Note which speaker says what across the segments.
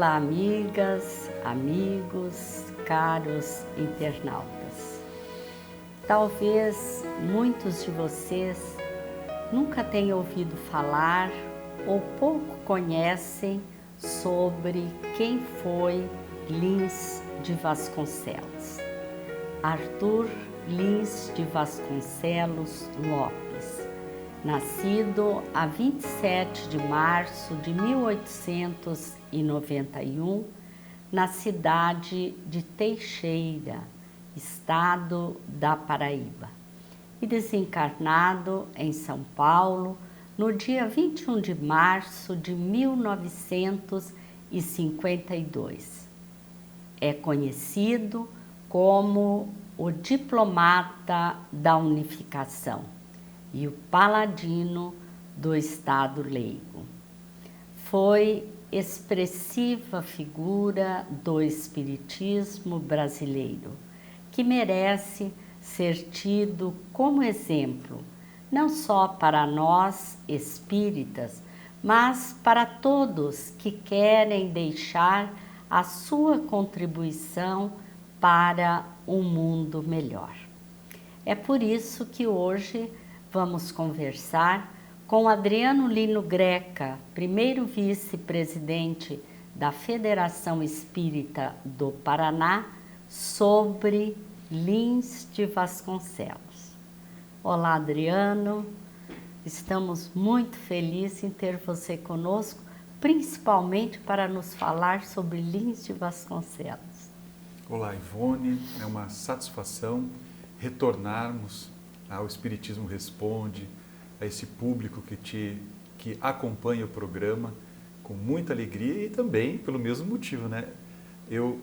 Speaker 1: Olá, amigas, amigos, caros internautas. Talvez muitos de vocês nunca tenham ouvido falar ou pouco conhecem sobre quem foi Lins de Vasconcelos. Arthur Lins de Vasconcelos Lopes, nascido a 27 de março de 1891, na cidade de Teixeira, estado da Paraíba, e desencarnado em São Paulo no dia 21 de março de 1952. É conhecido como o diplomata da unificação e o paladino do Estado leigo. Foi expressiva figura do espiritismo brasileiro, que merece ser tido como exemplo, não só para nós espíritas, mas para todos que querem deixar a sua contribuição para um mundo melhor. É por isso que hoje vamos conversar com Adriano Lino Greca, primeiro vice-presidente da Federação Espírita do Paraná, sobre Lins de Vasconcelos. Olá, Adriano, estamos muito felizes em ter você conosco, principalmente para nos falar sobre Lins de Vasconcelos.
Speaker 2: Olá, Ivone, é uma satisfação retornarmos ao Espiritismo Responde, a esse público que acompanha o programa com muita alegria e também pelo mesmo motivo, né? Eu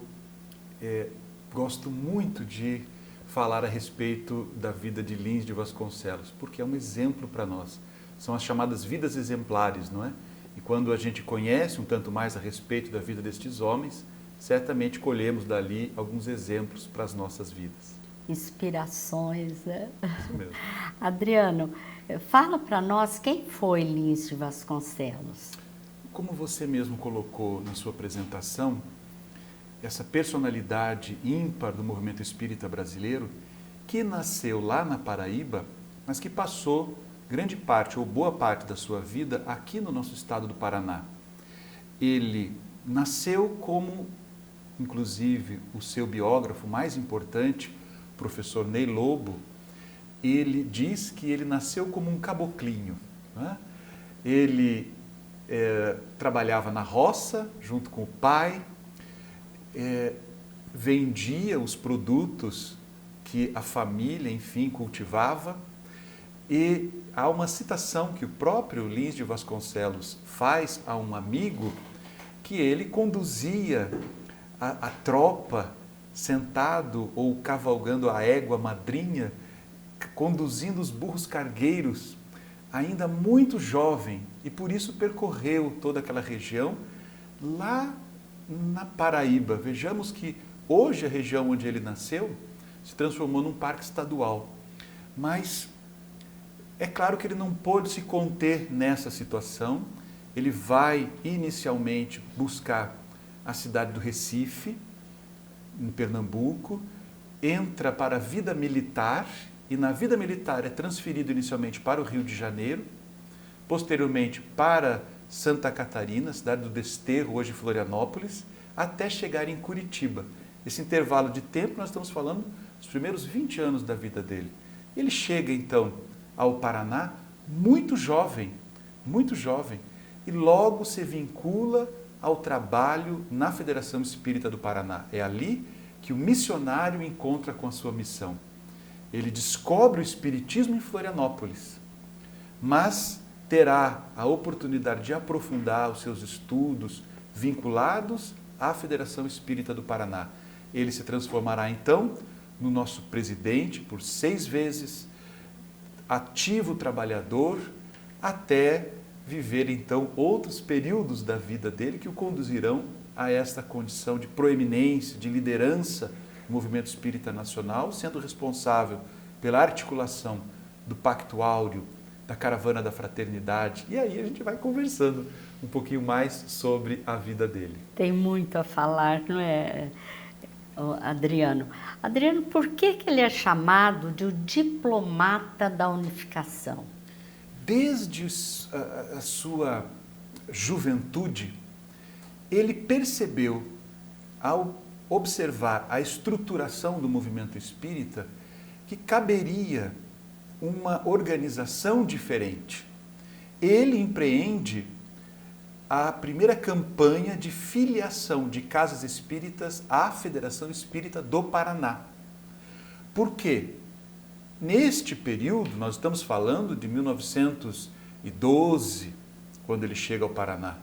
Speaker 2: gosto muito de falar a respeito da vida de Lins de Vasconcelos, porque é um exemplo para nós. São as chamadas vidas exemplares, não é? E quando a gente conhece um tanto mais a respeito da vida destes homens, certamente colhemos dali alguns exemplos para as nossas vidas.
Speaker 1: Inspirações, né?
Speaker 2: Isso mesmo.
Speaker 1: Adriano, fala para nós quem foi Lins de Vasconcelos.
Speaker 2: Como você mesmo colocou na sua apresentação, essa personalidade ímpar do movimento espírita brasileiro, que nasceu lá na Paraíba, mas que passou grande parte ou boa parte da sua vida aqui no nosso estado do Paraná. Ele nasceu como, inclusive, o seu biógrafo mais importante, o professor Ney Lobo, ele diz que ele nasceu como um caboclinho, né? Ele trabalhava na roça junto com o pai, vendia os produtos que a família, enfim, cultivava, e há uma citação que o próprio Lins de Vasconcelos faz a um amigo, que ele conduzia a tropa sentado ou cavalgando a égua madrinha, conduzindo os burros cargueiros, ainda muito jovem, e por isso percorreu toda aquela região lá na Paraíba. Vejamos que hoje a região onde ele nasceu se transformou num parque estadual, mas é claro que ele não pôde se conter nessa situação. Ele vai inicialmente buscar a cidade do Recife, em Pernambuco, entra para a vida militar e na vida militar é transferido inicialmente para o Rio de Janeiro, posteriormente para Santa Catarina, cidade do Desterro, hoje Florianópolis, até chegar em Curitiba. Esse intervalo de tempo nós estamos falando dos primeiros 20 anos da vida dele. Ele chega então ao Paraná muito jovem, e logo se vincula ao trabalho na Federação Espírita do Paraná. É ali que o missionário encontra com a sua missão. Ele descobre o Espiritismo em Florianópolis, mas terá a oportunidade de aprofundar os seus estudos vinculados à Federação Espírita do Paraná. Ele se transformará então no nosso presidente por 6 vezes, ativo trabalhador, até viver então outros períodos da vida dele que o conduzirão a esta condição de proeminência, de liderança do movimento espírita nacional, sendo responsável pela articulação do Pacto Áureo da Caravana da Fraternidade. E aí a gente vai conversando um pouquinho mais sobre a vida dele.
Speaker 1: Tem muito a falar, não é, Adriano? Adriano, por que ele é chamado de o diplomata da unificação?
Speaker 2: Desde a sua juventude, ele percebeu, ao observar a estruturação do movimento espírita, que caberia uma organização diferente. Ele empreende a primeira campanha de filiação de casas espíritas à Federação Espírita do Paraná. Por quê? Neste período, nós estamos falando de 1912, quando ele chega ao Paraná,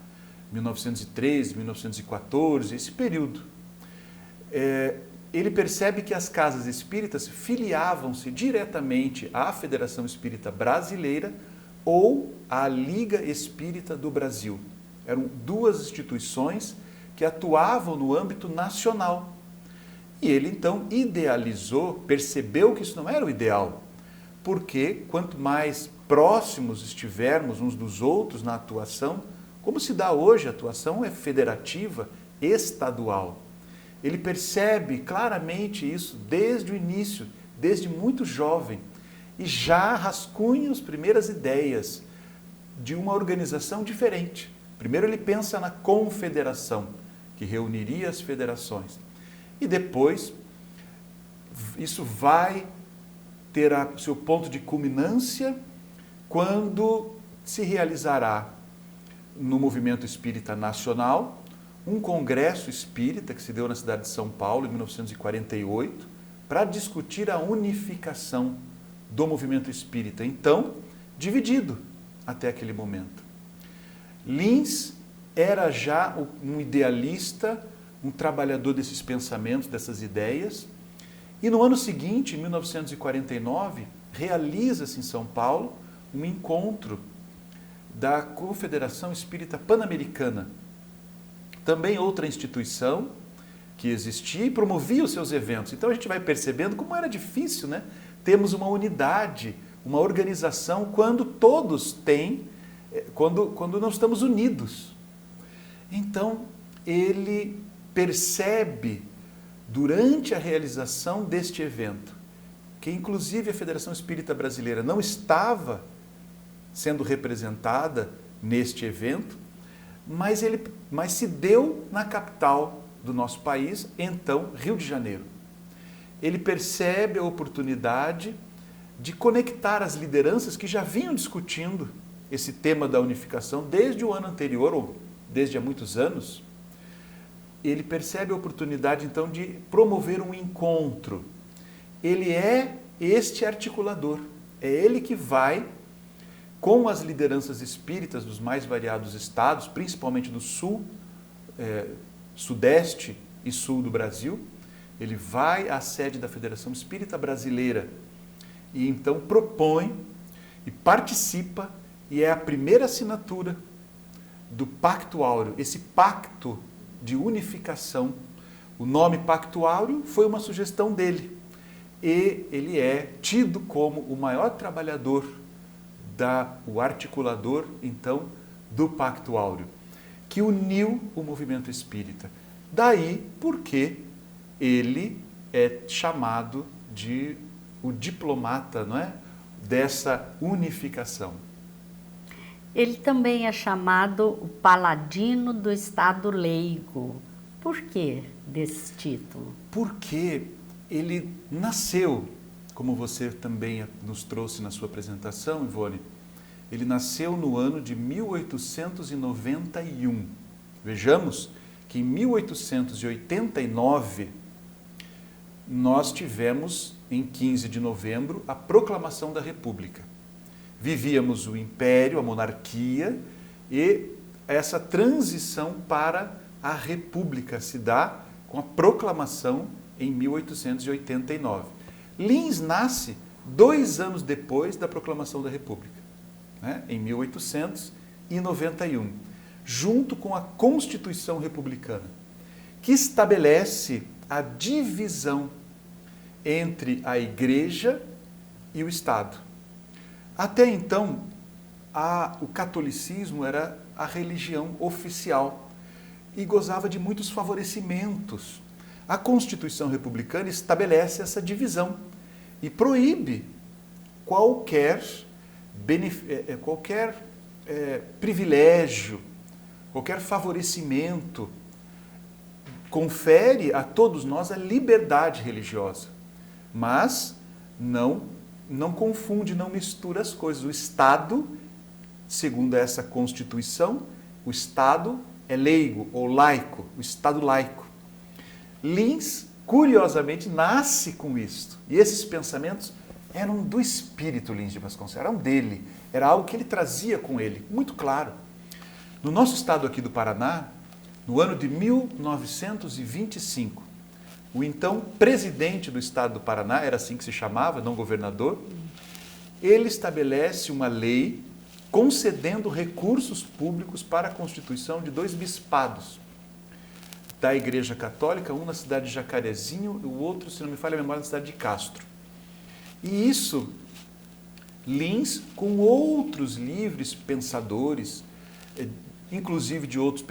Speaker 2: 1913, 1914, esse período. Ele percebe que as casas espíritas filiavam-se diretamente à Federação Espírita Brasileira ou à Liga Espírita do Brasil. Eram duas instituições que atuavam no âmbito nacional. E ele então idealizou, percebeu que isso não era o ideal, porque quanto mais próximos estivermos uns dos outros na atuação, como se dá hoje, a atuação é federativa, estadual. Ele percebe claramente isso desde o início, desde muito jovem, e já rascunha as primeiras ideias de uma organização diferente. Primeiro ele pensa na confederação, que reuniria as federações. E depois, isso vai ter seu ponto de culminância quando se realizará no movimento espírita nacional um congresso espírita que se deu na cidade de São Paulo em 1948 para discutir a unificação do movimento espírita, então dividido até aquele momento. Lins era já um idealista, um trabalhador desses pensamentos, dessas ideias, e no ano seguinte, em 1949, realiza-se em São Paulo um encontro da Confederação Espírita Pan-Americana, também outra instituição que existia e promovia os seus eventos. Então a gente vai percebendo como era difícil, né? Termos uma unidade, uma organização quando todos têm, quando não estamos unidos. Então ele percebe durante a realização deste evento que inclusive a Federação Espírita Brasileira não estava sendo representada neste evento, mas se deu na capital do nosso país, então Rio de Janeiro. Ele percebe a oportunidade de conectar as lideranças que já vinham discutindo esse tema da unificação desde o ano anterior, ou desde há muitos anos. Ele percebe a oportunidade, então, de promover um encontro. Ele é este articulador, é ele que vai, com as lideranças espíritas dos mais variados estados, principalmente do sul, sudeste e sul do Brasil, ele vai à sede da Federação Espírita Brasileira e então propõe e participa, e é a primeira assinatura do Pacto Áureo, esse pacto de unificação. O nome Pacto Áureo foi uma sugestão dele, e ele é tido como o maior trabalhador, o articulador, então, do Pacto Áureo, que uniu o movimento espírita. Daí porque ele é chamado de o diplomata, não é? Dessa unificação.
Speaker 1: Ele também é chamado o paladino do Estado leigo. Por que desse título?
Speaker 2: Porque ele nasceu, como você também nos trouxe na sua apresentação, Ivone, ele nasceu no ano de 1891. Vejamos que em 1889 nós tivemos, em 15 de novembro, a proclamação da República. Vivíamos o Império, a monarquia, e essa transição para a República se dá com a proclamação em 1889. Lins nasce 2 anos depois da proclamação da República, né? Em 1891, junto com a Constituição Republicana, que estabelece a divisão entre a Igreja e o Estado. Até então, o catolicismo era a religião oficial e gozava de muitos favorecimentos. A Constituição republicana estabelece essa divisão e proíbe qualquer privilégio, qualquer favorecimento. Confere a todos nós a liberdade religiosa, mas não confunde, não mistura as coisas. O Estado, segundo essa Constituição, o Estado é leigo ou laico, o Estado laico. Lins, curiosamente, nasce com isto. E esses pensamentos eram do espírito Lins de Vasconcelos, eram dele. Era algo que ele trazia com ele, muito claro. No nosso estado aqui do Paraná, no ano de 1925, o então presidente do estado do Paraná, era assim que se chamava, não governador, ele estabelece uma lei concedendo recursos públicos para a constituição de 2 bispados da Igreja Católica, um na cidade de Jacarezinho e o outro, se não me falha a memória, na cidade de Castro. E isso, Lins, com outros livres pensadores, inclusive de outros,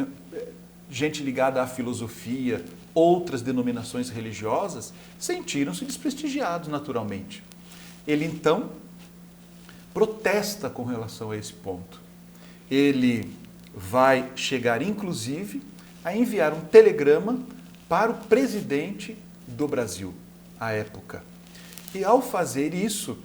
Speaker 2: gente ligada à filosofia, outras denominações religiosas, sentiram-se desprestigiados naturalmente. Ele, então, protesta com relação a esse ponto. Ele vai chegar, inclusive, a enviar um telegrama para o presidente do Brasil, à época. E, ao fazer isso,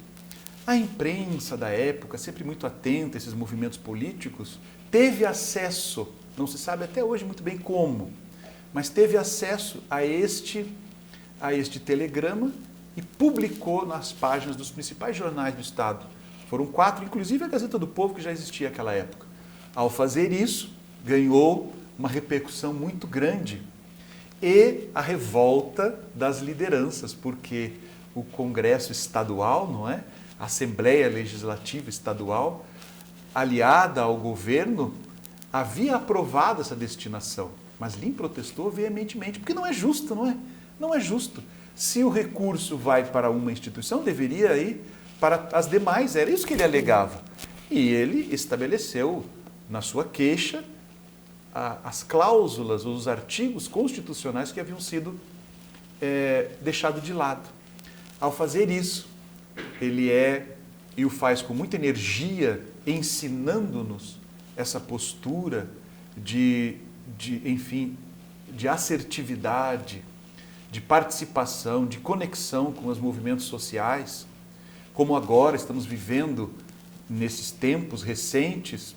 Speaker 2: a imprensa da época, sempre muito atenta a esses movimentos políticos, teve acesso, não se sabe até hoje muito bem como, mas teve acesso a este telegrama e publicou nas páginas dos principais jornais do Estado. Foram 4, inclusive a Gazeta do Povo, que já existia naquela época. Ao fazer isso, ganhou uma repercussão muito grande e a revolta das lideranças, porque o Congresso Estadual, não é? A Assembleia Legislativa Estadual, aliada ao governo, havia aprovado essa destinação, mas Lins protestou veementemente, porque não é justo, não é? Não é justo. Se o recurso vai para uma instituição, deveria ir para as demais, era isso que ele alegava. E ele estabeleceu, na sua queixa, as cláusulas, os artigos constitucionais que haviam sido deixados de lado. Ao fazer isso, ele e o faz com muita energia, ensinando-nos essa postura de assertividade, de participação, de conexão com os movimentos sociais, como agora estamos vivendo nesses tempos recentes,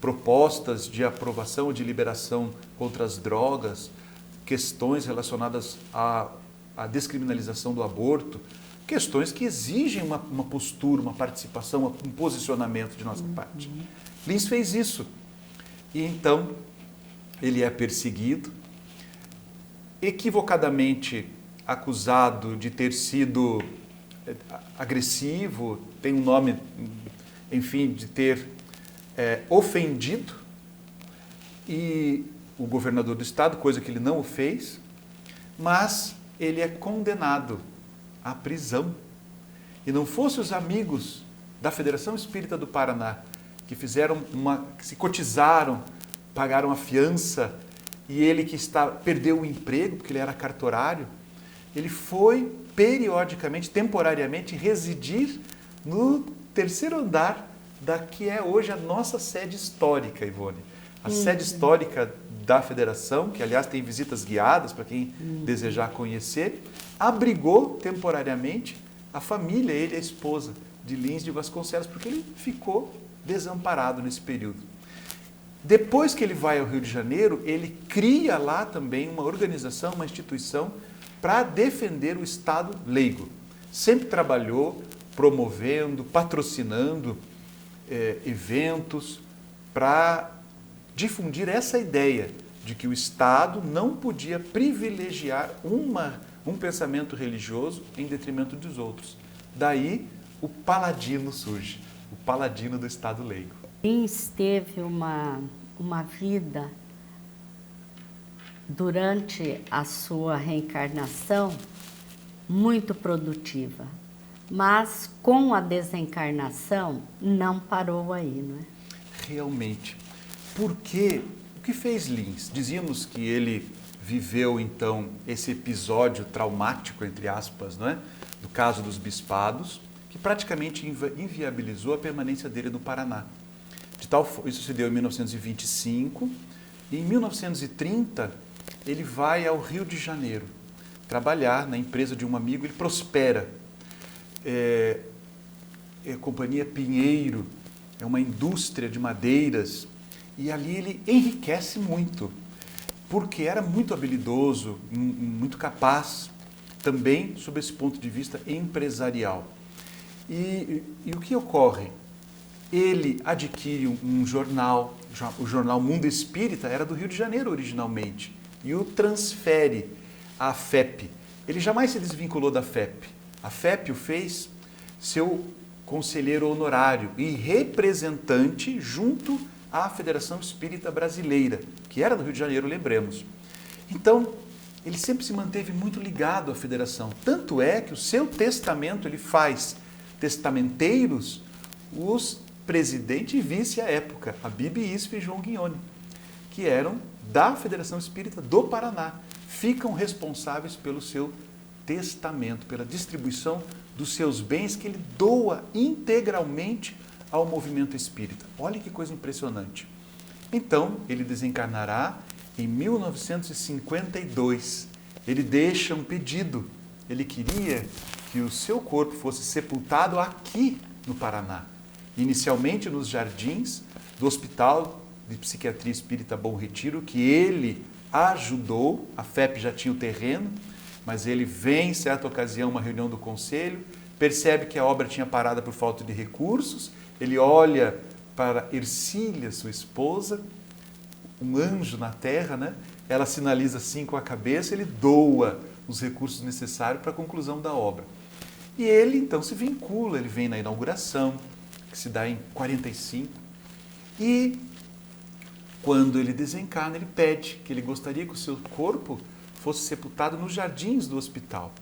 Speaker 2: propostas de aprovação ou de liberação contra as drogas, questões relacionadas à descriminalização do aborto, questões que exigem uma postura, uma participação, um posicionamento de nossa parte. Lins fez isso. E então ele é perseguido, equivocadamente acusado de ter sido agressivo, tem um nome, enfim, de ter ofendido e o governador do estado, coisa que ele não o fez, mas ele é condenado à prisão. E não fossem os amigos da Federação Espírita do Paraná que que se cotizaram, pagaram a fiança, e ele perdeu o emprego, porque ele era cartorário, ele foi periodicamente, temporariamente, residir no 3º andar da que é hoje a nossa sede histórica, Ivone. A sede histórica da Federação, que aliás tem visitas guiadas para quem desejar conhecer, abrigou temporariamente a família, ele e a esposa de Lins de Vasconcelos, porque ele ficou desamparado nesse período. Depois que ele vai ao Rio de Janeiro, ele cria lá também uma organização, uma instituição para defender o Estado leigo. Sempre trabalhou promovendo, patrocinando eventos para difundir essa ideia de que o Estado não podia privilegiar um pensamento religioso em detrimento dos outros. Daí o paladino surge, o paladino do Estado leigo.
Speaker 1: Lins teve uma vida durante a sua reencarnação muito produtiva. mas com a desencarnação não parou aí, não é?
Speaker 2: Realmente. Porque o que fez Lins? Dizíamos que ele viveu então esse episódio traumático, entre aspas, não é? Do caso dos bispados, que praticamente inviabilizou a permanência dele no Paraná. Isso se deu em 1925, e em 1930 ele vai ao Rio de Janeiro trabalhar na empresa de um amigo. Ele prospera. A Companhia Pinheiro é uma indústria de madeiras, e ali ele enriquece muito, porque era muito habilidoso, muito capaz, também sob esse ponto de vista empresarial. E o que ocorre? Ele adquire um jornal, o jornal Mundo Espírita era do Rio de Janeiro originalmente, e o transfere à FEP. Ele jamais se desvinculou da FEP. A FEP o fez seu conselheiro honorário e representante junto à Federação Espírita Brasileira, que era do Rio de Janeiro, lembremos. Então, ele sempre se manteve muito ligado à federação. Tanto é que o seu testamento, ele faz testamenteiros os presidente e vice à época, a Bibi Isfe e João Guignoni, que eram da Federação Espírita do Paraná. Ficam responsáveis pelo seu testamento, pela distribuição dos seus bens que ele doa integralmente ao movimento espírita. Olha que coisa impressionante. Então, ele desencarnará em 1952. Ele deixa um pedido. Ele queria que o seu corpo fosse sepultado aqui no Paraná. Inicialmente nos jardins do Hospital de Psiquiatria Espírita Bom Retiro, que ele ajudou. A FEP já tinha o terreno, mas ele vem, em certa ocasião, uma reunião do conselho, percebe que a obra tinha parado por falta de recursos, ele olha para Ercília, sua esposa, um anjo na terra, né? Ela sinaliza assim com a cabeça, ele doa os recursos necessários para a conclusão da obra. E ele, então, se vincula, ele vem na inauguração, que se dá em 45, e quando ele desencarna, ele pede que ele gostaria que o seu corpo fosse sepultado nos jardins do hospital.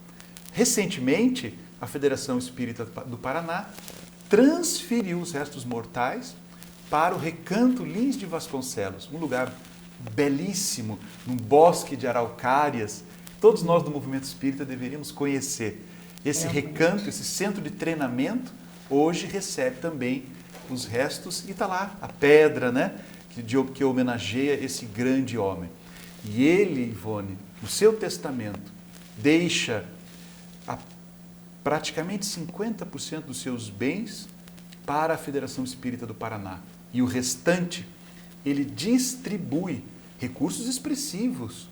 Speaker 2: Recentemente, a Federação Espírita do Paraná transferiu os restos mortais para o Recanto Lins de Vasconcelos, um lugar belíssimo, num bosque de araucárias. Todos nós do movimento espírita deveríamos conhecer. Esse recanto, esse centro de treinamento, hoje recebe também os restos, e está lá a pedra, né, que homenageia esse grande homem. E ele, Ivone, no seu testamento, deixa praticamente 50% dos seus bens para a Federação Espírita do Paraná. E o restante, ele distribui recursos expressivos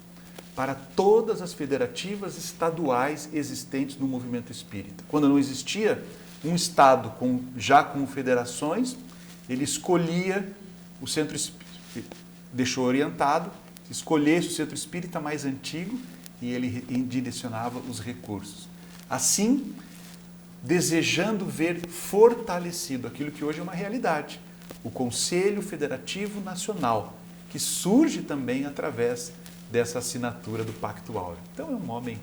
Speaker 2: para todas as federativas estaduais existentes no movimento espírita. Quando não existia um estado já com federações, ele escolhia o centro espírita, deixou orientado, escolhesse o centro espírita mais antigo e ele direcionava os recursos. Assim, desejando ver fortalecido aquilo que hoje é uma realidade, o Conselho Federativo Nacional, que surge também através dessa assinatura do Pacto Áureo. Então é um homem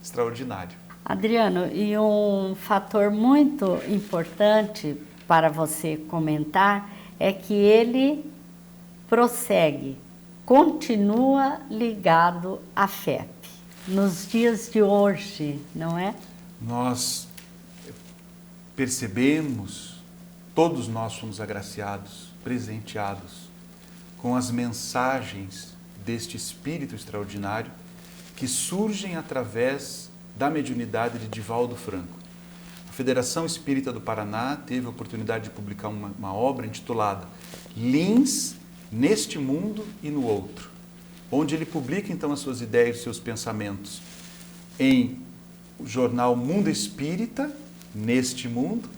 Speaker 2: extraordinário.
Speaker 1: Adriano, e um fator muito importante para você comentar é que ele prossegue, continua ligado à FEP. Nos dias de hoje, não é?
Speaker 2: Nós percebemos, todos nós somos agraciados, presenteados com as mensagens deste espírito extraordinário que surgem através da mediunidade de Divaldo Franco. A Federação Espírita do Paraná teve a oportunidade de publicar uma obra intitulada Lins neste mundo e no outro, onde ele publica então as suas ideias e seus pensamentos em o jornal Mundo Espírita, neste mundo,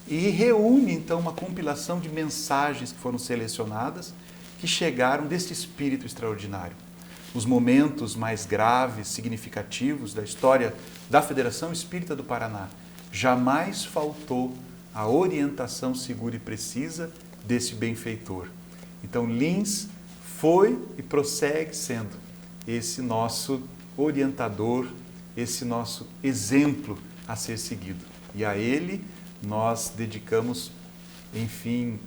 Speaker 2: e reúne então uma compilação de mensagens que foram selecionadas, que chegaram deste espírito extraordinário. Os momentos mais graves, significativos da história da Federação Espírita do Paraná, jamais faltou a orientação segura e precisa desse benfeitor. Então, Lins foi e prossegue sendo esse nosso orientador, esse nosso exemplo a ser seguido. E a ele nós dedicamos, enfim,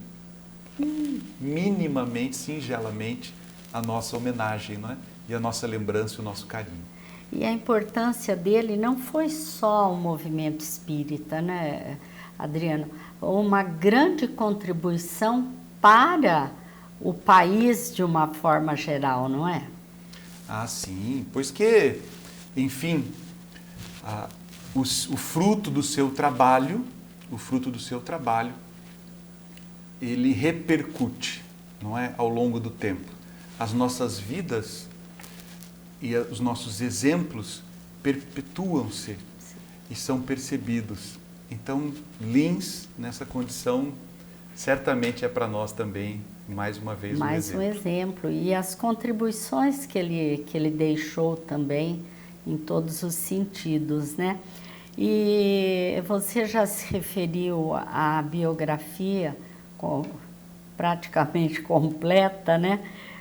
Speaker 2: minimamente, singelamente, a nossa homenagem, não é? E a nossa lembrança e o nosso carinho.
Speaker 1: E a importância dele não foi só o movimento espírita, né, Adriano? Uma grande contribuição para o país de uma forma geral, não é?
Speaker 2: Ah, sim, pois que, enfim, o fruto do seu trabalho, ele repercute, não é, ao longo do tempo. As nossas vidas e os nossos exemplos perpetuam-se e são percebidos. Então, Lins, nessa condição, certamente é para nós também, mais uma vez,
Speaker 1: mais um exemplo. E as contribuições que ele deixou também, em todos os sentidos, né? E você já se referiu à biografia praticamente completa, né?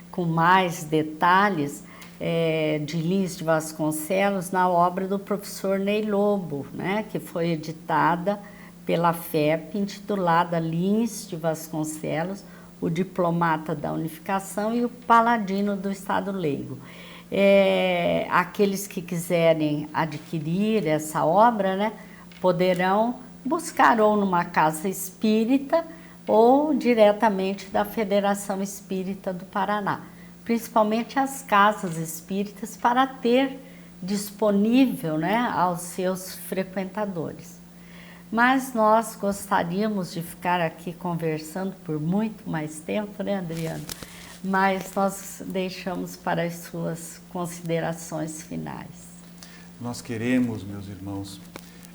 Speaker 1: Com mais detalhes, de Lins de Vasconcelos na obra do professor Ney Lobo, né? Que foi editada pela FEP, intitulada Lins de Vasconcelos, o diplomata da unificação e o paladino do Estado leigo. Aqueles que quiserem adquirir essa obra, né, poderão buscar ou numa casa espírita ou diretamente da Federação Espírita do Paraná, principalmente as casas espíritas, para ter disponível, né, aos seus frequentadores. Mas nós gostaríamos de ficar aqui conversando por muito mais tempo, né, Adriano? Mas nós deixamos para as suas considerações finais.
Speaker 2: Nós queremos, meus irmãos,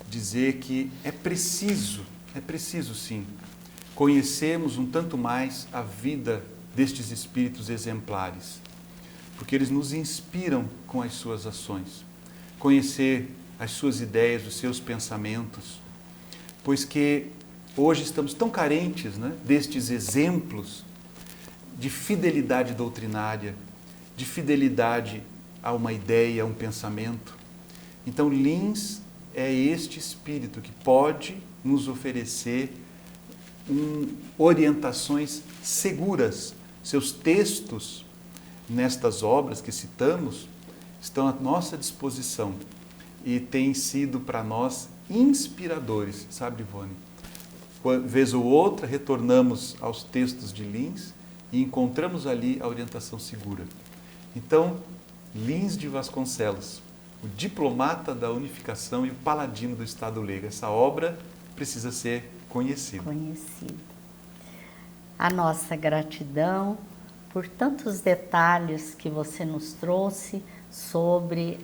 Speaker 2: dizer que é preciso sim, conhecermos um tanto mais a vida destes espíritos exemplares, porque eles nos inspiram com as suas ações, conhecer as suas ideias, os seus pensamentos, pois que hoje estamos tão carentes, né, destes exemplos de fidelidade doutrinária, de fidelidade a uma ideia, a um pensamento. Então, Lins é este espírito que pode nos oferecer orientações seguras. Seus textos, nestas obras que citamos, estão à nossa disposição e têm sido para nós inspiradores, sabe, Ivone? Vez ou outra, retornamos aos textos de Lins e encontramos ali a orientação segura. Então, Lins de Vasconcelos, o diplomata da unificação e o paladino do Estado leigo, essa obra precisa ser conhecida.
Speaker 1: A nossa gratidão por tantos detalhes que você nos trouxe sobre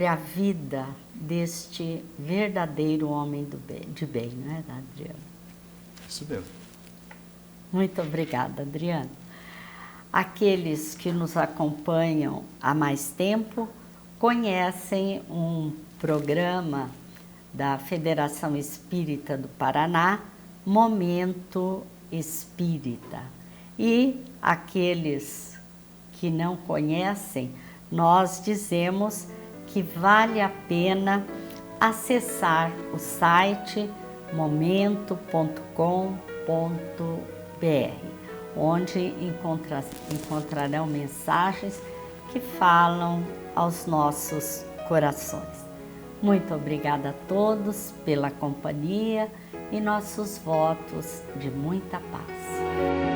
Speaker 1: a vida deste verdadeiro homem de bem, não é, Adriano?
Speaker 2: Isso mesmo.
Speaker 1: Muito obrigada, Adriano. Aqueles que nos acompanham há mais tempo conhecem um programa da Federação Espírita do Paraná, Momento Espírita. E aqueles que não conhecem, nós dizemos que vale a pena acessar o site momento.com.br, onde encontrarão mensagens que falam aos nossos corações. Muito obrigada a todos pela companhia e nossos votos de muita paz.